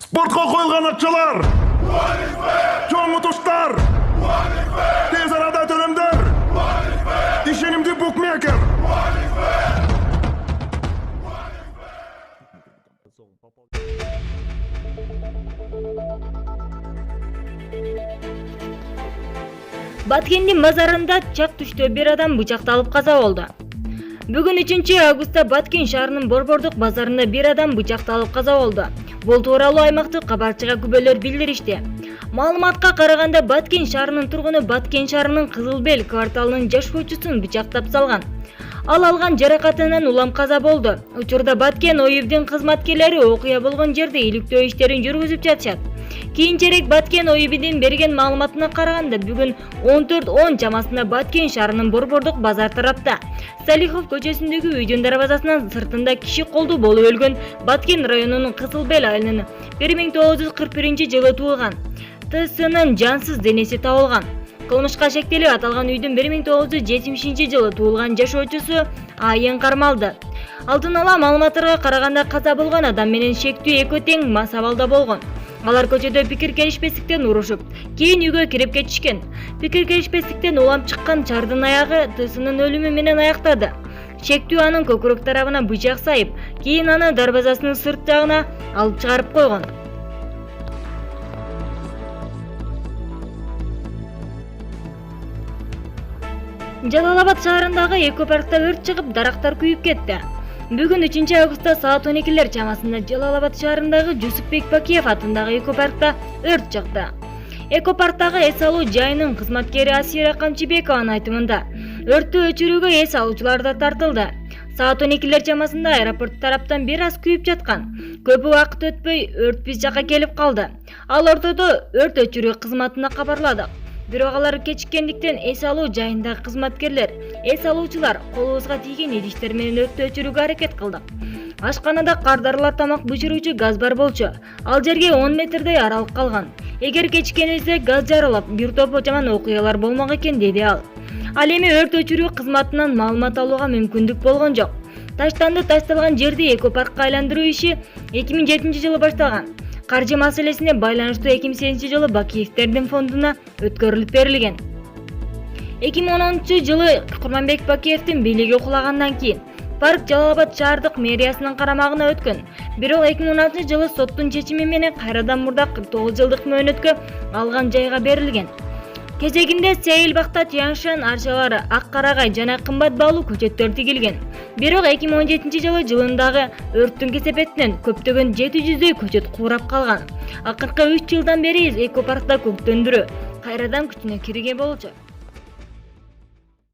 Спортқа қойылған акчалар, чоң ұтыштар, тез арада төлемдер, ишенимди букмекер. Баткендин базарында чак түштө бир адам бычакталып каза болду. Бүгүн 3 августта Баткен шаарынын Борбордук базарында бир адам бычакталып каза болду. Бул тууралуу аймактык кабарчыга күбөлөр билдиришти. Маалыматка караганда Баткен шаарынын тургуну Баткен шаарынын Кызылбел кварталынын жашоочусун бычактап салган. Ал алган жаракатынан улам каза болду. Учурда Баткен ОИБдин кызматкерлери окуя болгон жерде иликтөө иштерин жүргүзүп жатышат. Кийинчерээк Баткен ОИБдин берген маалыматына караганда бүгүн 14:10 чамасында Баткен шаарынын Борбордук базар тарапта Салихов көчөсүндөгү үйдүн дарбазасынын сыртында киши колду болуп өлгөн Баткен районунун Кызылбел айылынын 1941-жылы туулган ТСнын жансыз денеси табылган. Кылмышка шектелип аталган үйдүн 1970-жылы туулган жашоочусу айын кармалды. Алдын ала маалыматтарга караганда каза болгон адам менен шектүү экөө тең мас абалда болгон. Алар көчөдө пикир келишпестиктен урушуп, кийин үйгө кирип кетишкен. Пикир келишпестиктен улам чыккан чардын аягы ТСнын өлүмү менен аяктады. Шектүү анын көкүрөк тарабына бычак сайып, кийин аны дарбазасынын сырт жагына алып чыгарып койгон. Жалал Абад шаарындагы эко паркта өрт чыгып, дарактар күйүп кетти. Бүгүн 3 августта саат 12-лер чамасында Жалал Абад шаарындагы Жусупбек Бакиев атындагы эко паркта өрт чыкты. Эко парктагы эс алуу жайынын кызматкери Асира Камчыбекованын айтымында, өрттү өчүрүүгө эс алуучулар да тартылды. Саат 12-лер чамасында аэропорт тараптан бир аз күйүп жаткан. Көп убакыт өтпөй өрт биз жакка келип калды. Ал ортодо өрт өчүрүү кызматына кабарладык. Бирок алар кечиккендиктен эс алуу жайындагы кызматкерлер, эс алуучулар колубузга тийген идиштер менен өрттү өчүрүүгө аракет кылдык. Ашканада кардарлар тамак бышыруучу газ бар болчу. Ал жерге 10 метрдей аралык калган. Эгер кечиккенибизде газ жарылып, бир топ жаман окуялар болмок экен, деди ал. Ал эми өрт өчүрүү кызматынан маалымат алууга мүмкүндүк болгон жок. Таштанды ташталган жерди эко паркка айландыруу иши 2007-жылы башталган. Каржы маселесине байланыштуу 2008-жылы Бакиевтердин фондуна өткөрүлүп берилген. 2010-жылы Курманбек Бакиевдин бийлиги кулагандан кийин парк Жалал Абад шаардык мэриясынын карамагына өткөн. Бирок 2016-жылы соттун чечими менен кайрадан мурда 49 жылдык мөөнөткө алган жайга берилген. Кезегинде Сейил Бакта Тяншан арчалары, Ак Карагай жана кымбат баалуу көчөттөр тигилген. Бирок 2017-жылы жылындагы өрттүн кесепетинен көптөгөн 700дөй көчөт куурап калган. Акыркы 3 жылдан бери эко паркта көктөндүрүү кайрадан күчүнө кирген болчу.